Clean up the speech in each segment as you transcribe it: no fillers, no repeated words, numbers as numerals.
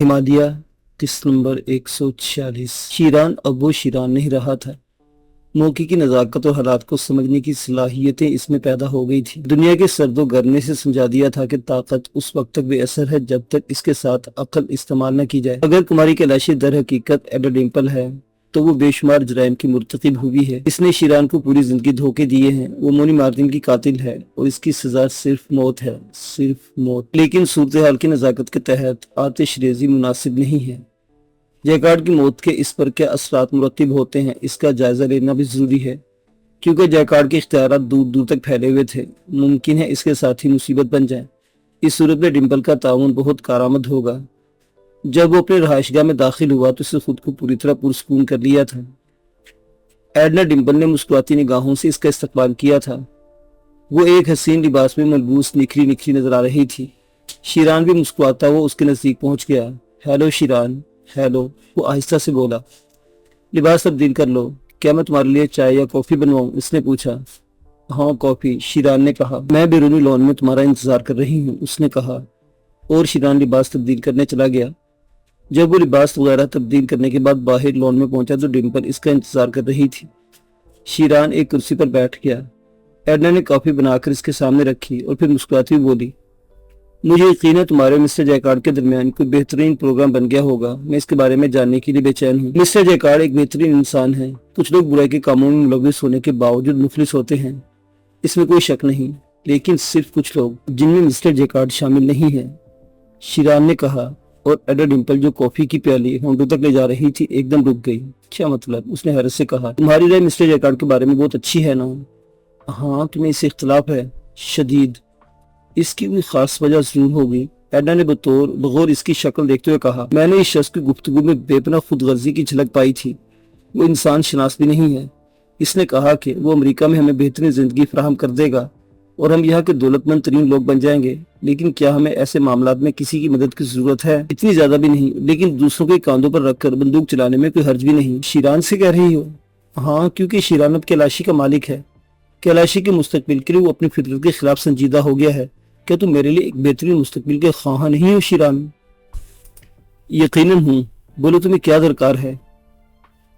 हिमालय किस्त नंबर 146। शीरान अब वो शीरान नहीं रहा था। मौके की नज़ाकत और हालात को समझने की सलाहियतें इसमें पैदा हो गई थी। दुनिया के सर्दो गर्मे से समझा दिया था कि ताकत उस वक्त तक बेअसर है जब तक इसके साथ अक्ल इस्तेमाल न की जाए। अगर कुमारी कैलाशी दर हकीकत एडा डिम्पल है तो वो बेशुमार जराइम की मुर्तकिब हुई है। इसने शीरान को पूरी जिंदगी धोखे दिए हैं। वो मोनी मार्टिन की कातिल है और इसकी सजा सिर्फ मौत है, सिर्फ मौत। लेकिन सूरत हाल की नज़ाकत के तहत आतिशरेज़ी मुनासिब नहीं है। जैकार्ड की मौत के इस पर क्या असरात मुरतब होते हैं, इसका जायजा लेना भी जरूरी है, क्योंकि जैकार्ड के इख्तियारात दूर दूर तक फैले हुए थे। मुमकिन है इसके साथ ही मुसीबत बन जाए। इस सूरत में डिम्पल का ताउन बहुत कारामद होगा। जब वो अपने रहायशगाह में दाखिल हुआ तो उसने खुद को पूरी तरह पुरसकून कर लिया था। एडना डिम्पल ने मुस्कुराती निगाहों से इसका इस्तकबाल किया था। वो एक हसीन लिबास में मलबूस निखरी निखरी नजर आ रही थी। शीरान भी मुस्कुराता हुआ उसके नजदीक पहुंच गया। हेलो शीरान, हेलो, वो आहिस्ता से बोला। लिबास तब्दील कर लो, क्या मैं तुम्हारे लिए चाय या कॉफी बनवाऊं? इसने पूछा। हाँ कॉफी, शीरान ने कहा। मैं बैरूनी लॉन में तुम्हारा इंतजार कर रही हूँ, उसने कहा, और शीरान लिबास तब्दील करने चला गया। जब वो लिबास वगैरह तब्दील करने के बाद बाहर लॉन में पहुंचा तो डिम्पल इसका इंतजार कर रही थी। शीरान एक कुर्सी पर बैठ गया। एडना ने कॉफी बनाकर इसके सामने रखी और फिर मुस्कुराती हुई बोली, मुझे यकीन है तुम्हारे मिस्टर जैकार्ड के दरमियान कोई बेहतरीन प्रोग्राम बन गया होगा। मैं इसके बारे में जानने के लिए बेचैन हूँ। मिस्टर जैकार्ड एक बेहतरीन इंसान है। कुछ लोग बुराई के कामों में मुलविस होने के बावजूद मुफलिस होते हैं, इसमें कोई शक नहीं, लेकिन सिर्फ कुछ लोग, जिनमें मिस्टर जैकार्ड शामिल नहीं है, शीरान ने कहा। और एडा डिम्पल जो कॉफी की प्याली होंठों तक ले जा रही थी एकदम रुक गई। क्या मतलब? उसने हैरत से कहा। तुम्हारी राय मिस्टर जैकार्ड के बारे में बहुत अच्छी है ना? हाँ, तुम्हें इससे इख्तलाफ है? शदीद। इसकी कोई खास वजह जरूर होगी, एडना ने बगौर इसकी शक्ल देखते हुए कहा। मैंने इस शख्स की गुफ्तगू में बेपनाह खुदगर्जी की झलक पाई थी। वो इंसान शनास भी नहीं है। इसने कहा कि वो अमेरिका में हमें बेहतरीन जिंदगी फराहम कर देगा और हम यहाँ के दौलतमंद तरीन लोग बन जाएंगे। लेकिन क्या हमें ऐसे मामलात में किसी की मदद की जरूरत है? इतनी ज्यादा भी नहीं, लेकिन दूसरों के कांधों पर रखकर बंदूक चलाने में कोई हर्ज भी नहीं। शीरान से कह रही हो? हाँ, क्योंकि शीरान अब कैलाशी का मालिक है। कैलाशी के मुस्तकबिल के लिए वो अपनी फितरत के खिलाफ संजीदा हो गया है। क्या तुम मेरे लिए एक बेहतरीन मुस्तकबिल के ख्वाह नहीं हो शीरान? यकीनन हूँ, बोलो तुम्हें क्या दरकार है?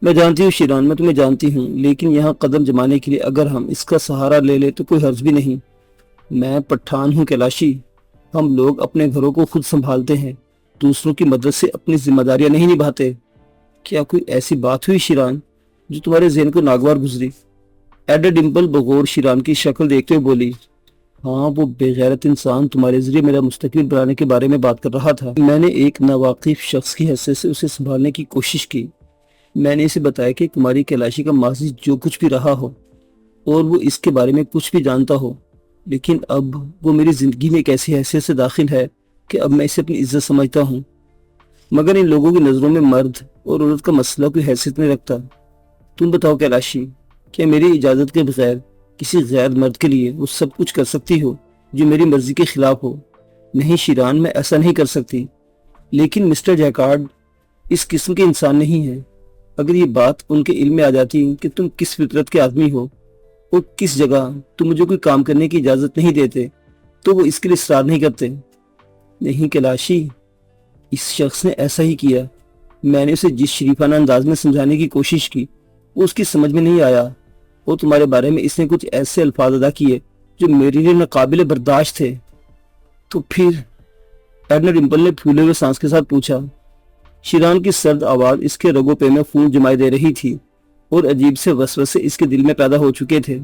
मैं जानती हूँ शीरान, मैं तुम्हें जानती हूँ, लेकिन यहाँ कदम जमाने के लिए अगर हम इसका सहारा ले ले तो कोई हर्ज भी नहीं। मैं पठान हूँ कैलाशी। हम लोग अपने घरों को खुद संभालते हैं, दूसरों की मदद से अपनी जिम्मेदारियां नहीं निभाते। क्या कोई ऐसी बात हुई शीरान जो तुम्हारे ज़हन को नागवार गुजरी? एडा डिम्पल बगौर शीरान की शक्ल देखते हुए बोली। हाँ, वो बेगैरत इंसान तुम्हारे जरिए मेरा मुस्तकबिल बनाने के बारे में बात कर रहा था। मैंने एक नावाकिफ शख्स की हैसियत से उसे संभालने की कोशिश की। मैंने इसे बताया कि कुमारी कैलाशी का माजी जो कुछ भी रहा हो और वो इसके बारे में कुछ भी जानता हो, लेकिन अब वो मेरी जिंदगी में एक ऐसी हैसियत से दाखिल है कि अब मैं इसे अपनी इज्जत समझता हूँ। मगर इन लोगों की नज़रों में मर्द और औरत का मसला कोई हैसियत नहीं रखता। तुम बताओ कैलाशी, क्या मेरी इजाज़त के बगैर किसी गैर मर्द के लिए वो सब कुछ कर सकती हो जो मेरी मर्जी के खिलाफ हो? नहीं शीरान, मैं ऐसा नहीं कर सकती। लेकिन मिस्टर जैकार्ड इस किस्म के इंसान नहीं है। अगर ये बात उनके इल्म में आ जाती कि तुम किस फितरत के आदमी हो और किस जगह तुम मुझे कोई काम करने की इजाज़त नहीं देते, तो वो इसके लिए इसरार नहीं करते। नहीं कैलाशी, इस शख्स ने ऐसा ही किया। मैंने उसे जिस शरीफाना अंदाज में समझाने की कोशिश की वो उसकी समझ में नहीं आया और तुम्हारे बारे में इसने कुछ ऐसे अल्फाज अदा किए जो मेरे लिए नाकाबिले बर्दाश्त थे। तो फिर? एडना डिम्पल ने फूले हुए सांस के साथ पूछा। शीरान की सर्द आवाज इसके रगों पे में खून जमाई दे रही थी और अजीब से वसवसे इसके दिल में पैदा हो चुके थे।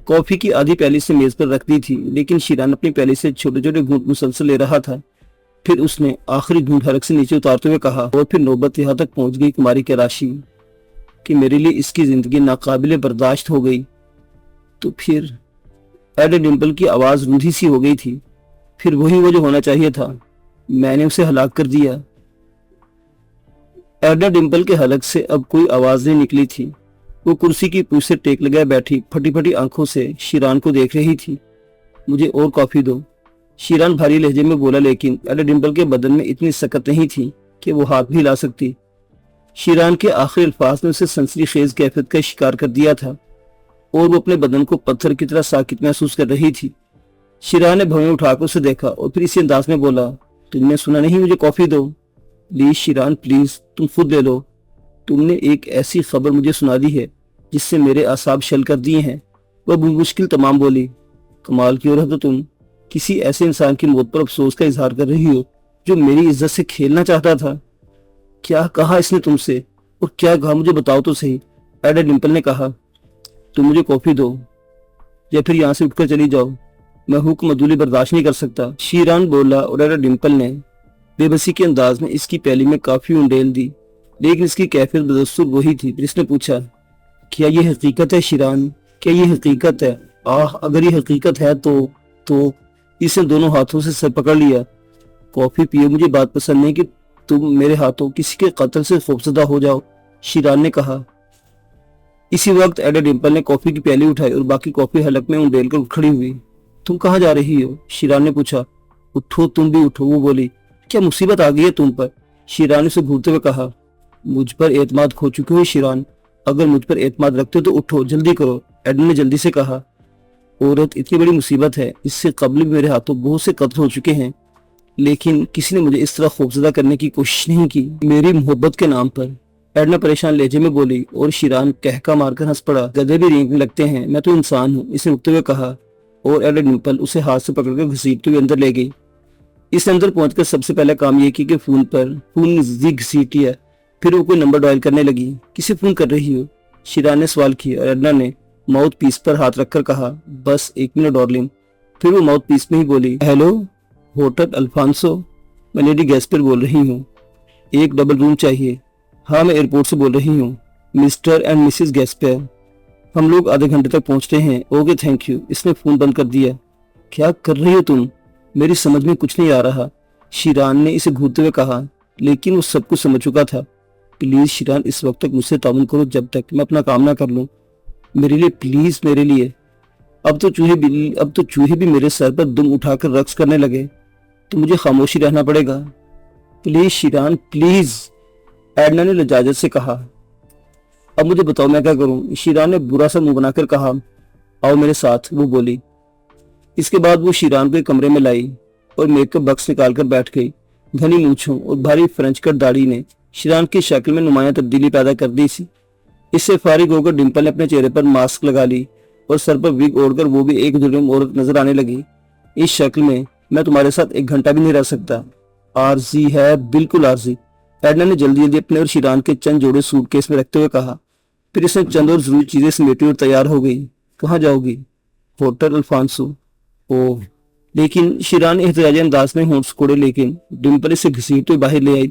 कॉफी की आधी प्याली से मेज पर रख दी थी, लेकिन शीरान अपनी प्याली से छोटे छोटे घूंट मुसलसल ले रहा था। फिर उसने आखिरी घूंट हलक से नीचे उतारते हुए कहा, और फिर नौबत यहाँ तक पहुंच गई कुमारी कैलाशी कि मेरे लिए इसकी जिंदगी नाकाबिले बर्दाश्त हो गई। तो फिर? एडा डिम्पल की आवाज रूंधी सी हो गई थी। फिर वही वो जो होना चाहिए था, मैंने उसे हलाक कर दिया। एडा डिम्पल के हलक से अब कोई आवाज नहीं निकली थी। वो कुर्सी की पूंछ से टेक लगाए बैठी फटी फटी आंखों से शीरान को देख रही थी। मुझे और कॉफी दो, शीरान भारी लहजे में बोला, लेकिन एडा डिम्पल के बदन में इतनी सकत नहीं थी कि वो हाथ भी हिला सकती। शीरान के आखिरी अल्फाज ने उसे सनसनी खेज कैफियत का शिकार कर दिया था और वो अपने बदन को पत्थर की तरह साकित महसूस कर रही थी। शीरान ने भवें उठाकर उसे देखा और फिर इसी अंदाज में बोला, तुमने सुना नहीं? मुझे कॉफी दो। پلیز شیران پلیز تم خود لے لو، تم نے ایک ایسی خبر مجھے سنا دی ہے جس سے میرے اعصاب شل کر دیے ہیں۔ وہ بمشکل تمام بولی، کمال کی عورت ہو تم، کسی ایسے انسان کی موت پر افسوس کا اظہار کر رہی ہو جو میری عزت سے کھیلنا چاہتا تھا۔ کیا کہا اس نے تم سے، اور کیا کہا مجھے بتاؤ تو صحیح۔ ایڈا ڈمپل نے کہا، تم مجھے کافی دو یا پھر یہاں سے اٹھ کر چلی جاؤ، میں حکم عدولی برداشت نہیں کر سکتا، شیران بولا، اور ایڈا ڈمپل نے بے بسی کے انداز میں اس کی پیالی میں کافی انڈیل دی، لیکن اس کی کیفیت بدستور وہی تھی۔ پھر اس نے پوچھا، کیا یہ حقیقت ہے شیران، کیا یہ حقیقت ہے؟ اگر یہ حقیقت ہے تو اس نے دونوں ہاتھوں سے سر پکڑ لیا۔ کافی پیو، مجھے بات پسند نہیں کہ تم میرے ہاتھوں کسی کے قتل سے خوفزدہ ہو جاؤ، شیران نے کہا۔ اسی وقت ایڈا ڈمپل نے کافی کی پیالی اٹھائی اور باقی کافی حلق میں انڈیل کر کھڑی ہوئی۔ تم کہاں جا رہی ہو؟ شیران نے پوچھا۔ اٹھو، تم بھی اٹھو، وہ بولی۔ کیا مصیبت آ گئی ہے تم پر؟ شیران نے اسے گھورتے ہوئے کہا۔ مجھ پر اعتماد کھو چکے ہو شیران، اگر مجھ پر اعتماد رکھتے ہو تو اٹھو، جلدی کرو، ایڈن نے جلدی سے کہا۔ عورت اتنی بڑی مصیبت ہے، اس سے قبل بھی میرے ہاتھوں بہت سے قتل ہو چکے ہیں، لیکن کسی نے مجھے اس طرح خوفزدہ کرنے کی کوشش نہیں کی، میری محبت کے نام پر، ایڈنا پریشان لہجے میں بولی، اور شیران کہکا مار کر ہنس پڑا۔ گدھے بھی رینگنے لگتے ہیں، میں تو انسان ہوں، اس نے اٹھتے ہوئے کہا، اور ایڈا ڈمپل اسے ہاتھ سے پکڑ کر گھسیٹتے ہوئے اندر لے گئی۔ اس نے اندر پہنچ کر سب سے پہلا کام یہ کی کہ فون نزدیک گھسیٹی ہے، پھر وہ کوئی نمبر ڈائل کرنے لگی۔ کسے فون کر رہی ہو؟ شیران نے سوال کیا، اور ایڈنا نے ماؤتھ پیس پر ہاتھ رکھ کر کہا، بس 1 منٹ ڈارلنگ۔ پھر وہ ماؤتھ پیس میں ہی بولی، ہیلو، ہوٹل الفانسو، میں لیڈی گیسپر بول رہی ہوں، ایک ڈبل روم چاہیے۔ ہاں، میں ایئرپورٹ سے بول رہی ہوں، مسٹر اینڈ مسز گیسپر، ہم لوگ آدھے گھنٹے تک پہنچتے ہیں۔ Okay, thank you. اس نے فون بند کر دیا۔ کیا کر رہی ہو تم؟ میری سمجھ میں کچھ نہیں آ رہا، شیران نے اسے گھورتے ہوئے کہا، لیکن وہ سب کچھ سمجھ چکا تھا۔ پلیز شیران، اس وقت تک مجھ سے تعاون کرو جب تک میں اپنا کام نہ کر لوں، میرے لیے پلیز، میرے لیے۔ اب تو چوہے بھی میرے سر پر دم اٹھا کر رقص کرنے لگے، تو مجھے خاموشی رہنا پڑے گا۔ پلیز شیران، پلیز، ایڈنا نے لجاجت سے کہا۔ اب مجھے بتاؤ میں کیا کروں؟ شیران نے برا سا منہ بنا کر کہا۔ آؤ میرے ساتھ، وہ بولی۔ اس کے بعد وہ شیران کو ایک کمرے میں لائی اور میک اپ باکس نکال کر بیٹھ گئی۔ گھنی مونچھوں اور بھاری فرنچ کٹ داڑھی نے شیران کی شکل میں نمایاں تبدیلی پیدا کر دی سی۔ اس سے فارغ ہو کر ڈمپل نے اپنے چہرے پر ماسک لگا لی اور سر پر وگ اوڑھ کر وہ بھی ایک جرم عورت نظر آنے لگی۔ اس شکل میں تمہارے ساتھ 1 گھنٹہ بھی نہیں رہ سکتا، عارضی ہے، بالکل عارضی، ایڈنا نے جلدی اپنے اور شیران کے چند جوڑے سوٹ کیس میں رکھتے ہوئے کہا۔ پھر اس نے چند اور ضروری چیزیں سمیٹی اور تیار ہو گئی۔ کہاں جاؤ گی؟ Hotel Alphonso. اوہ، لیکن شیران نے احتجاجی انداز میں ہونٹ سکوڑے، لیکن ڈمپل اسے گھسیٹتے ہوئے باہر لے آئی۔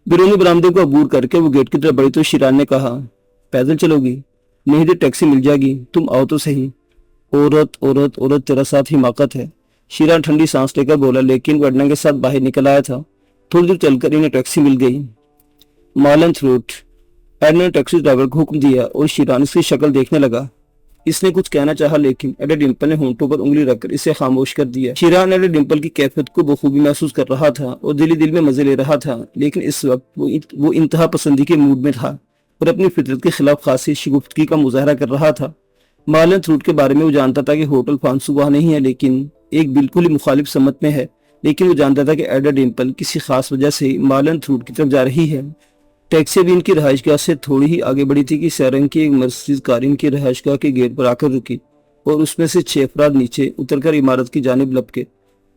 بیرونی برآمدے کو عبور کر کے وہ گیٹ کی طرف بڑھی تو شیران نے کہا، پیدل چلو گی؟ نہیں تو ٹیکسی مل جائے گی، تم آؤ تو صحیح۔ عورت تیرا ساتھ حماقت ہے، شیران ٹھنڈی سانس لے کر بولا، لیکن وہ ایڈنا کے ساتھ باہر نکل آیا تھا۔ تھوڑی دور چل کر انہیں ٹیکسی مل گئی۔ مالنتھ روٹ، ایڈنا نے ٹیکسی ڈرائیور کو حکم دیا اور شیران اس کی شکل دیکھنے لگا۔ اس نے کچھ کہنا چاہا، لیکن ایڈا ڈمپل نے ہونٹوں پر انگلی رکھ کر اسے خاموش کر دیا۔ شیران ایڈا ڈمپل کی کیفیت کو بخوبی محسوس کر رہا تھا اور دل میں مزے لے رہا تھا، لیکن اس وقت وہ انتہا پسندی کے موڈ میں تھا اور اپنی فطرت کے خلاف خاصی شگفتگی کا مظاہرہ کر رہا تھا۔ مالنتھ روٹ کے بارے میں وہ جانتا تھا کہ ہوٹل فانسو وہاں نہیں ہے، لیکن ایک بالکل ہی مخالف سمت میں ہے، لیکن وہ جانتا تھا کہ ایڈا ڈمپل کسی خاص وجہ سے مالنتھ روٹ کی طرف جا رہی ہے۔ ٹیکسی بھی ان کی رہائش گاہ سے تھوڑی ہی آگے بڑھی تھی کہ سیرنگ کی ایک مرسیڈیز کار ان کی رہائش گاہ کے گیٹ پر آ کر رکی اور اس میں سے 6 افراد نیچے اتر کر عمارت کی جانب لپکے۔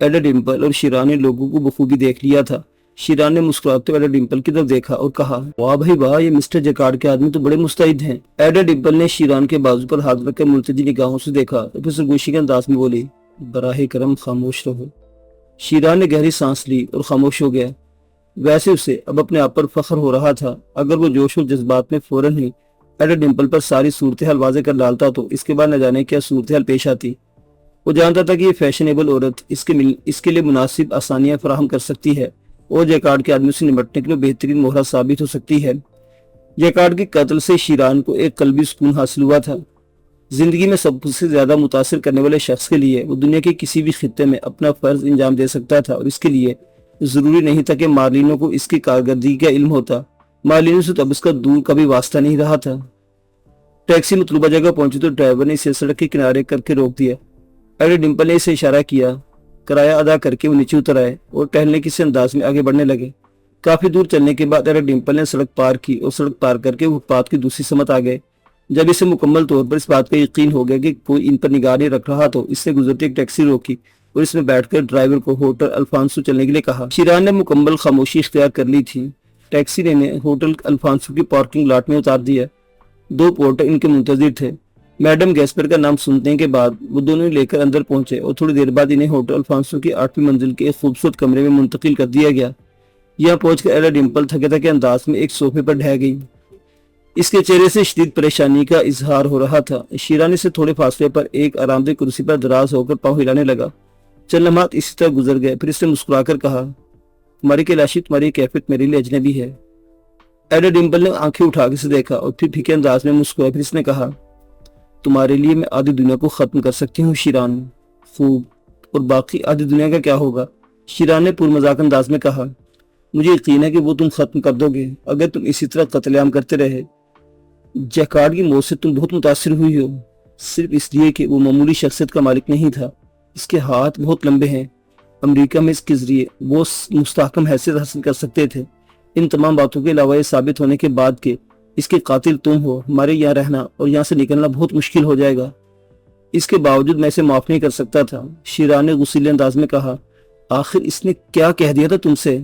ایڈا ڈمپل اور شیران نے لوگوں کو بخوبی دیکھ لیا تھا۔ شیران نے مسکراتے ہوئے ایڈا ڈمپل کی طرف دیکھا اور کہا، واہ بھائی واہ، یہ مسٹر جیکارڈ کے آدمی تو بڑے مستعد ہیں۔ ایڈا ڈمپل نے شیران کے بازو پر ہاتھ رکھ کر ملتجی نگاہوں سے دیکھا اور پھر سرگوشی کے انداز میں بولی، براہ کرم خاموش رہو۔ شیران نے گہری سانس لی اور خاموش ہو گیا۔ ویسے اسے اب اپنے آپ پر فخر ہو رہا تھا، اگر وہ جوش و جذبات میں فوراً ہی ایڈا ڈمپل پر ساری صورتحال واضح کر ڈالتا تو اس کے بعد نہ جانے کیا صورتحال پیش آتی۔ وہ جانتا تھا کہ یہ فیشنیبل عورت اس کے لیے مناسب آسانیاں فراہم کر سکتی ہے اور جیکارڈ کے آدمی سے نمٹنے کے لیے بہترین مہرہ ثابت ہو سکتی ہے۔ جیکارڈ کے قتل سے شیران کو ایک قلبی سکون حاصل ہوا تھا۔ زندگی میں سب سے زیادہ متاثر کرنے والے شخص کے لیے وہ دنیا کے کسی بھی خطے میں اپنا فرض انجام دے سکتا تھا، اور اس کے لیے ضروری نہیں تھا کہ مارلینو کو اس کی کارکردگی کا علم ہوتا۔ مارلینو سے تب اس کا دور کبھی واسطہ نہیں رہا تھا۔ ٹیکسی مطلوبہ جگہ پہنچی تو ڈرائیور نے اسے سڑک کے کنارے کر کے روک دیا۔ ایڈا ڈمپل نے اسے اشارہ کیا، کرایہ ادا کر کے وہ نیچے اتر آئے اور ٹہلنے کسی انداز میں آگے بڑھنے لگے۔ काफी दूर चलने के बाद एरा डिम्पल ने सड़क पार की और सड़क पार करके वो फुटपाथ की दूसरी समत आ गए। जब इसे मुकम्मल तौर पर इस बात का यकीन हो गया कि कोई इन पर निगाह नहीं रख रहा तो इसने गुजरती एक टैक्सी रोकी और इसमें बैठकर ड्राइवर को होटल अल्फांसो चलने के लिए कहा। शीरान ने मुकम्मल खामोशी इख्तियार कर ली थी। टैक्सी ने होटल अल्फांसो की पार्किंग लॉट में उतार दिया। दो पोर्टर इनके मुंतजिर थे। मैडम गैस्पर का नाम सुनने के बाद वो दोनों लेकर अंदर पहुंचे और थोड़ी देर बाद इन्हें होटल अल्फांसो की 8वीं मंजिल के एक खूबसूरत कमरे में मुंतकिल कर दिया गया। यहाँ पहुंचकर एरा डिम्पल थके थके अंदाज में एक सोफे पर ढह गई। इसके चेहरे से शदीद परेशानी का इजहार हो रहा था। शीरानी से थोड़े फासले पर एक आरामदेह कुर्सी पर दराज होकर पांव हिलाने लगा। चंद लम्हात इसी तरह गुजर गए, फिर इसने मुस्कुराकर कहा, तुम्हारी कैलाशी, तुम्हारी कैफियत मेरे लिए अजनबी है। एरा डिम्पल ने आंखें उठा के इसे देखा और फिर फीके अंदाज में मुस्कुराया। फिर इसने कहा, तुम्हारे लिए मैं आधी दुनिया को खत्म कर सकती हूँ शीरान। खूब, और बाकी आधी दुनिया का क्या होगा? शीरान ने पुरमजाक अंदाज में कहा, मुझे यकीन है कि वो तुम खत्म कर दोगे अगर तुम इसी तरह कत्लेआम करते रहे। जैकार्ड की मौत से तुम बहुत मुतासिर हुई हो, सिर्फ इसलिए कि वो मामूली शख्सियत का मालिक नहीं था। इसके हाथ बहुत लंबे हैं। अमेरिका में इसके जरिए वो मुस्तहकम हैसियत हासिल कर सकते थे। इन तमाम बातों के अलावा ये साबित होने के बाद कि इसके कातिल तुम हो, हमारे यहाँ रहना और यहाँ से निकलना बहुत मुश्किल हो जाएगा। इसके बावजूद मैं इसे माफ नहीं कर सकता था। शीरान ने गुस्सीले अंदाज में कहा, आखिर इसने क्या कह दिया था तुमसे?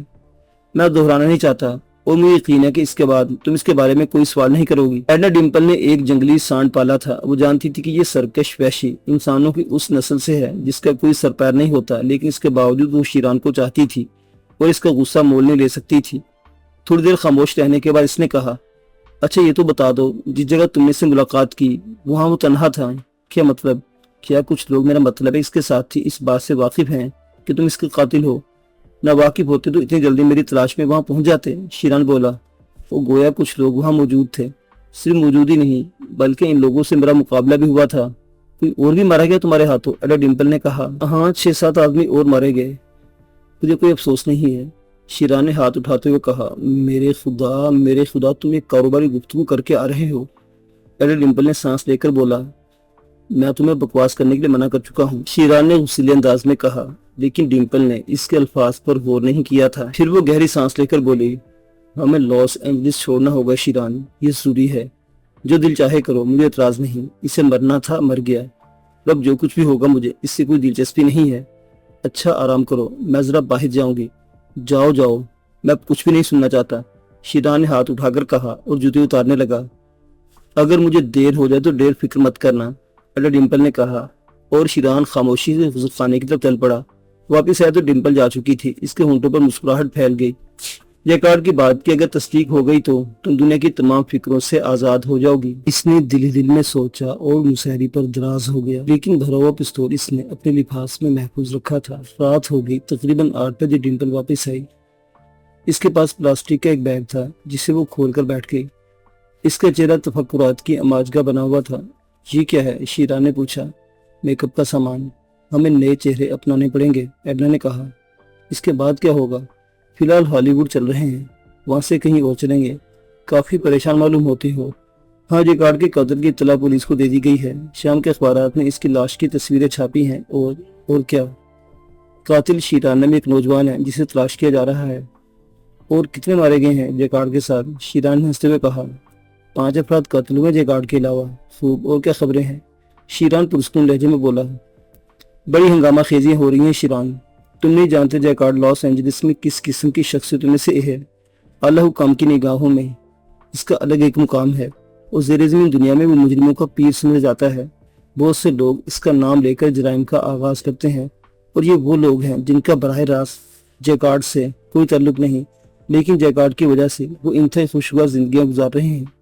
मैं दोहराना नहीं चाहता और मुझे यकीन है कि इसके बाद तुम इसके बारे में कोई सवाल नहीं करोगी। एडना डिम्पल ने एक जंगली सांड पाला था। वो जानती थी कि ये सरकश वहशी इंसानों की उस नस्ल से है जिसका कोई सर पैर नहीं होता, लेकिन इसके बावजूद वो शीरान को चाहती थी और इसका गुस्सा मोल नहीं ले सकती थी। थोड़ी देर खामोश रहने के बाद इसने कहा, अच्छा ये तो बता दो, जिस जगह तुमने से मुलाकात की वहां वो तन्हा था? क्या मतलब? क्या कुछ लोग, मेरा मतलब है इसके साथी, इस बात से वाकिफ हैं कि तुम इसके कातिल हो? ना वाकिफ होते तो इतनी जल्दी मेरी तलाश में वहां पहुंच जाते। शीरान बोला। वो गोया कुछ लोग वहां मौजूद थे। सिर्फ मौजूद ही नहीं बल्कि इन लोगों से मेरा मुकाबला भी हुआ था। कोई और भी मारा गया तुम्हारे हाथों? एडा डिम्पल ने कहा, हाँ 6-7 आदमी और मारे गए। मुझे कोई अफसोस नहीं है। शीरान ने हाथ उठाते हुए कहा, मेरे खुदा तुम एक कारोबारी गुफ्तगू करके आ रहे हो। एडा डिम्पल ने सांस लेकर बोला, मैं तुम्हें बकवास करने के लिए मना कर चुका हूँ। शीरान ने गुस्सीले अंदाज में कहा, लेकिन डिम्पल ने इसके अल्फाज पर गौर नहीं किया था। फिर वो गहरी सांस लेकर बोली, हमें लॉस एंजलिस छोड़ना होगा शीरान, ये जरूरी है। जो दिल चाहे करो, मुझे एतराज नहीं। इसे मरना था, मर गया। अब जो कुछ भी होगा मुझे इससे कोई दिलचस्पी नहीं है। अच्छा आराम करो, मैं जरा बाहर जाऊंगी। जाओ जाओ, मैं अब कुछ भी नहीं सुनना चाहता। शीरान ने हाथ उठाकर कहा और जूते उतारने लगा। अगर मुझे देर हो जाए तो देर फिक्र मत करना, एडा डिम्पल ने कहा, और शीरान खामोशी से गुज़र खाने की तरफ चल पड़ा। वापिस आया तो डिम्पल जा चुकी थी। इसके होंठों पर मुस्कुराहट फैल गई। जैकार्ड की बात की अगर तस्दीक हो गई तो तुम दुनिया की तमाम फिक्रों से आजाद हो जाओगी। इसने दिल ही दिल में सोचा और मुसहरी पर दराज हो गया, लेकिन भरा हुआ पिस्तौल इसने अपने लिफास में महफूज रखा था। रात हो गई। तकरीबन 8 बजे डिम्पल वापस आई। इसके पास प्लास्टिक का एक बैग था जिसे वो खोल कर बैठ गई। इसका चेहरा तफक्कुरात की अमाजगा बना हुआ था। ये क्या है? शीरा ने पूछा। मेकअप का सामान। हमें नए चेहरे अपनाने पड़ेंगे, एडना ने कहा। इसके बाद क्या होगा? फिलहाल हॉलीवुड चल रहे हैं, वहां से कहीं और चलेंगे। काफी परेशान मालूम होती हो। हाँ, जैकार्ड के कत्ल की इत्तला पुलिस को दे दी गई है। शाम के अखबारात में इसकी लाश की तस्वीरें छापी हैं। और क्या? कातिल शीरान में एक नौजवान है जिसे तलाश किया जा रहा है। और कितने मारे गए हैं जैकार्ड के साथ? शीरान ने हंसते हुए कहा, 5 अफराद कत्ल हुए जैकार्ड के अलावा। खूब, और क्या खबरें हैं? शीरान पुरस्कून लहजे में बोला। बड़ी हंगामा खेजियां हो रही हैं शीरान। तुम नहीं जानते जैकार्ड लॉस एंजलिस में किस किस्म की शख्सियतों में से है। अल्लाह हुक्म की निगाहों में इसका अलग एक मुकाम है और ज़ेर ज़मीन दुनिया में वो मुजरिमों का पीर समझा जाता है। बहुत से लोग इसका नाम लेकर जराइम का आगाज करते हैं और ये वो लोग हैं जिनका बराह रास्त जैकार्ड से कोई ताल्लुक नहीं, लेकिन जैकार्ड की वजह से वो इंतहाई खुशगवार जिंदगियां गुजार रहे हैं।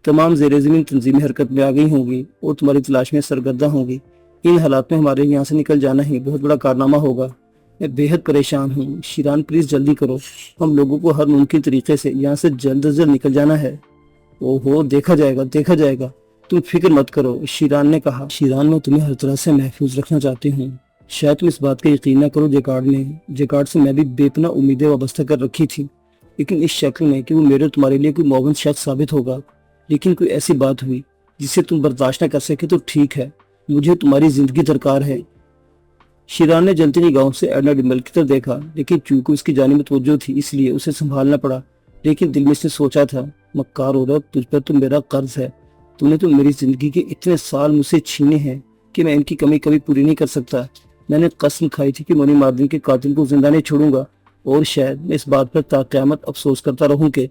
तमाम ज़ेर ज़मीन तंजीमें हरकत में आ गई होंगी और तुम्हारी तलाश में सरगर्दा होंगी। इन हालात में हमारे यहाँ से निकल जाना ही बहुत बड़ा कारनामा होगा। मैं बेहद परेशान हूँ शीरान, प्लीज जल्दी करो। हम लोगों को हर मुमकिन तरीके से यहाँ से जल्द से जल्द निकल जाना है। ओहो, देखा जाएगा, तुम फिक्र मत करो, शीरान ने कहा। शीरान, मैं तुम्हें हर तरह से महफूज रखना चाहती हूँ। शायद तुम इस बात का यकीन न करो, जैकार्ड से मैं भी बेपनाह उम्मीदें वाबस्ता कर रखी थी, लेकिन इस शक्ल में कि वो मेरे तुम्हारे लिए कोई मोहब्बत शख्स साबित होगा। लेकिन कोई ऐसी बात हुई जिसे तुम बर्दाश्त न कर सके तो ठीक है, मुझे तुम्हारी जिंदगी दरकार है। شیران نے جلتی نگاہوں سے ایڈنا ڈمپل کی طرف دیکھا، لیکن چونکہ اس کی جانب توجہ تھی اس لیے اسے سنبھالنا پڑا۔ لیکن دل میں اس نے سوچا تھا، مکار عورت، تجھ پر تو میرا قرض ہے، تم نے تو میری زندگی کے اتنے سال مجھ سے چھینے ہیں کہ میں ان کی کمی کبھی پوری نہیں کر سکتا۔ میں نے قسم کھائی تھی کہ مونی ماردن کے قاتل کو زندہ نہیں چھوڑوں گا، اور شاید میں اس بات پر تا قیامت افسوس کرتا رہوں کہ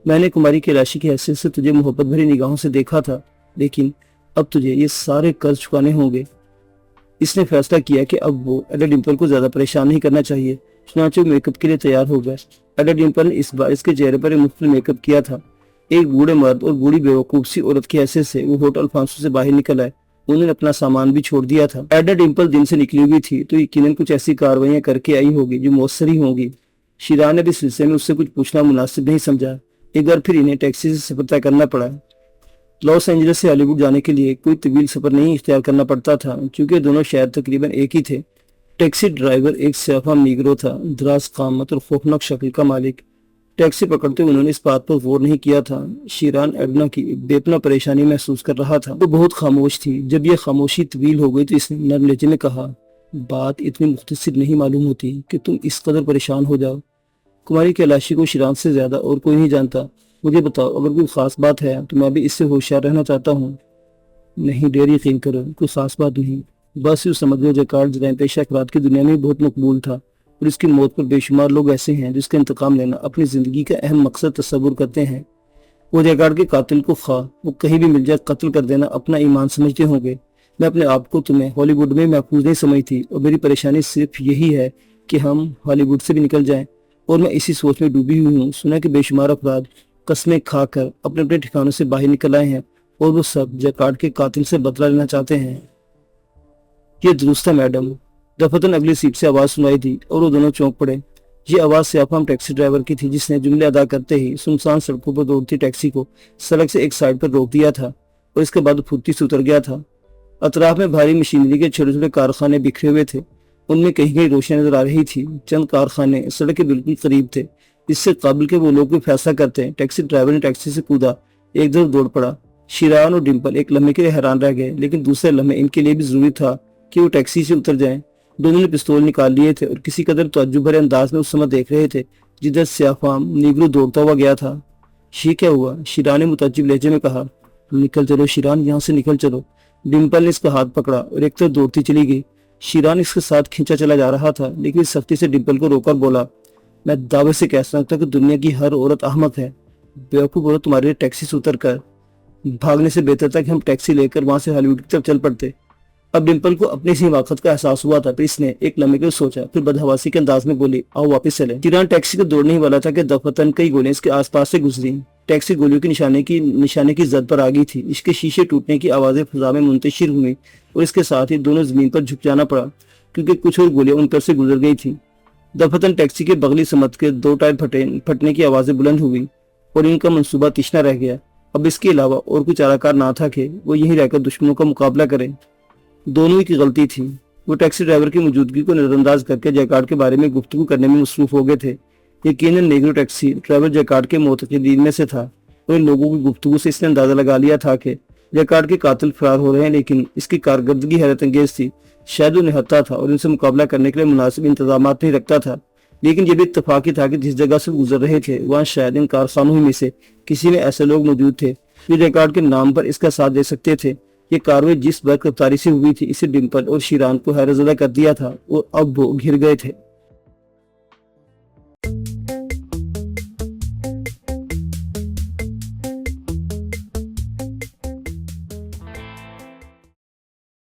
میں نے کماری کیلاشی کی حیثیت سے تجھے محبت بھری نگاہوں سے دیکھا تھا، لیکن اب تجھے یہ سارے قرض چکانے ہوں گے۔ اس نے فیصلہ کیا کہ اب وہ ایڈا ڈمپل کو زیادہ پریشان نہیں کرنا چاہیے، چنانچہ وہ میک اپ کے لیے تیار ہو گئے۔ ایڈا ڈمپل نے اس بار اس کے چہرے پر ایک مختلف میک اپ کیا تھا۔ ایک بوڑھے مرد اور بوڑھی بیوقوف سی عورت کی حیثیت سے وہ ہوٹل الفانسو سے باہر نکل آئے۔ انہوں نے اپنا سامان بھی چھوڑ دیا تھا۔ ایڈا ڈمپل دن سے نکلی ہوئی تھی تو یقیناً کچھ ایسی کارروائیاں کر کے آئی ہوگی جو مؤثر ہی ہوں گی۔ شیران نے بھی اس سلسلے میں اس سے کچھ پوچھنا مناسب نہیں سمجھا۔ ایک بار پھر انہیں ٹیکسی سے سفر طے کرنا پڑا۔ لاس اینجلس سے ہالی ووڈ جانے کے لیے کوئی طویل سفر نہیں اختیار کرنا پڑتا تھا، کیونکہ دونوں شہر تقریباً ایک ہی تھے۔ ٹیکسی ڈرائیور ایک سیاہ فام نیگرو تھا، دراز قامت اور خوفناک شکل کا مالک۔ ٹیکسی پکڑتے انہوں نے اس بات پر غور نہیں کیا تھا۔ شیران ایڈنا کی بے پناہ پریشانی محسوس کر رہا تھا۔ وہ بہت خاموش تھی۔ جب یہ خاموشی طویل ہو گئی تو اس نے نرم لہجے میں کہا، بات اتنی مختصر نہیں معلوم ہوتی کہ تم اس قدر پریشان ہو جاؤ۔ کماری کیلاشی کو شیران سے زیادہ اور کوئی نہیں جانتا۔ مجھے بتاؤ، اگر کوئی خاص بات ہے تو میں بھی اس سے ہوشیار رہنا چاہتا ہوں۔ نہیں ڈیر، یقین کرو، کوئی خاص بات نہیں، بس یوں سمجھ لو جیکارڈ جرائم پیشہ افراد کی دنیا میں بہت مقبول تھا، اور اس کی موت پر بے شمار لوگ ایسے ہیں جو اس کا انتقام لینا اپنی زندگی کا اہم مقصد تصور کرتے ہیں۔ وہ جیکارڈ کے قاتل کو خواہ وہ کہیں بھی مل جائے قتل کر دینا اپنا ایمان سمجھتے ہوں گے۔ میں اپنے آپ کو تمہیں ہالی ووڈ میں محفوظ نہیں سمجھتی، اور میری پریشانی صرف یہی ہے کہ ہم ہالی ووڈ سے بھی نکل جائیں، اور میں اسی سوچ میں ڈوبی ہوئی ہوں۔ سنا کہ بے شمار افراد قسمیں کھا کر اپنے اپنے ٹھکانوں سے باہر نکل آئے ہیں، اور وہ سب جیکارڈ کے قاتل سے بدلہ لینا چاہتے ہیں۔ یہ درست ہے میڈم، دفتن اگلی سیٹ سے آواز سنائی دی اور وہ دونوں چونک پڑے۔ یہ آواز سیاہ فام ٹیکسی ڈرائیور کی تھی، جس نے جملے ادا کرتے ہی سنسان سڑکوں پر دوڑتی ٹیکسی کو سڑک سے ایک سائڈ پر روک دیا تھا، اور اس کے بعد پھرتی سے اتر گیا تھا۔ اطراف میں بھاری مشینری کے چھوٹے چھوٹے کارخانے بکھرے ہوئے تھے، ان میں کہیں کہیں روشنی نظر آ رہی تھی۔ چند کارخانے سڑک کے بالکل قریب تھے، اس سے قابل کہ وہ لوگ بھی فیصلہ کرتے ہیں۔ ٹیکسی ڈرائیور نے ٹیکسی سے کودا، ایک طرف دوڑ پڑا۔ شیران اور ڈمپل ایک لمحے کے لیے حیران رہ گئے، لیکن دوسرے لمحے ان کے لیے بھی ضروری تھا کہ وہ ٹیکسی سے اتر جائیں۔ دونوں نے پستول نکال لیے تھے اور کسی قدر تعجب بھرے انداز میں اس سمت دیکھ رہے تھے جدھر سیاہ فام نیگرو دوڑتا ہوا گیا تھا۔ یہ کیا ہوا؟ شیران نے متعجب لہجے میں کہا۔ نکل چلو شیران، یہاں سے نکل چلو۔ ڈمپل نے اس کا ہاتھ پکڑا اور ایک طرف دوڑتی چلی گئی۔ شیران اس کے ساتھ کھینچا چلا جا رہا تھا، لیکن اس سختی سے ڈمپل کو روک کر بولا، میں دعوے سے کہہ سکتا کہ دنیا کی ہر عورت احمق ہے۔ بیوقوف عورت، تمہارے لیے ٹیکسی سے اتر کر بھاگنے سے بہتر تھا کہ ہم ٹیکسی لے کر وہاں سے ہالی ووڈ کی طرف چل پڑتے۔ اب ڈمپل کو اپنی سی حماقت کا احساس ہوا تھا، پھر اس نے ایک لمحے کے سوچا، پھر بدحواسی کے انداز میں بولی، آؤ واپس چلیں۔ شیران ٹیکسی کو دوڑنے ہی والا تھا کہ دفتن کئی گولیاں اس کے آس پاس سے گزری۔ ٹیکسی گولیوں کے نشانے کی زد پر آ گئی تھی۔ اس کے شیشے ٹوٹنے کی آوازیں فضا میں منتشر ہوئیں، اور اس کے ساتھ ہی دونوں زمین پر جھک جانا پڑا، کیونکہ کچھ اور گولیاں ان پر سے گزر گئی تھیں۔ دفتن ٹیکسی کے بغلی سمت کے دو ٹائر پھٹنے کی آوازیں بلند ہوئی، اور ان کا منصوبہ تشنا رہ گیا۔ اب اس کے علاوہ اور کوئی چارہ کار نہ تھا کہ وہ یہیں رہ کر دشمنوں کا مقابلہ کریں۔ دونوں ہی کی غلطی تھی۔ وہ ٹیکسی ڈرائیور کی موجودگی کو نظر انداز کر کے جیکارڈ کے بارے میں گفتگو کرنے میں مصروف ہو گئے تھے۔ یقیناً نیگرو ٹیکسی ڈرائیور جیکارڈ کے معتقدین میں سے تھا، اور ان لوگوں کی گفتگو سے اس نے اندازہ لگا لیا تھا کہ جیکارڈ کے قاتل فرار ہو رہے ہیں، لیکن اس کی کارکردگی حیرت انگیز تھی۔ شاید وہ نہتا تھا اور ان سے مقابلہ کرنے کے لیے مناسب انتظامات نہیں رکھتا تھا، لیکن یہ بھی اتفاقی تھا کہ جس جگہ سے گزر رہے تھے وہاں شاید ان کارخانوں میں سے کسی میں ایسے لوگ موجود تھے جو جیکارڈ کے نام پر اس کا ساتھ دے سکتے تھے۔ یہ کاروائی جس برق رفتاری سے ہوئی تھی، اسے ڈمپل اور شیران کو حیرت زدہ کر دیا تھا، اور اب وہ گھر گئے تھے۔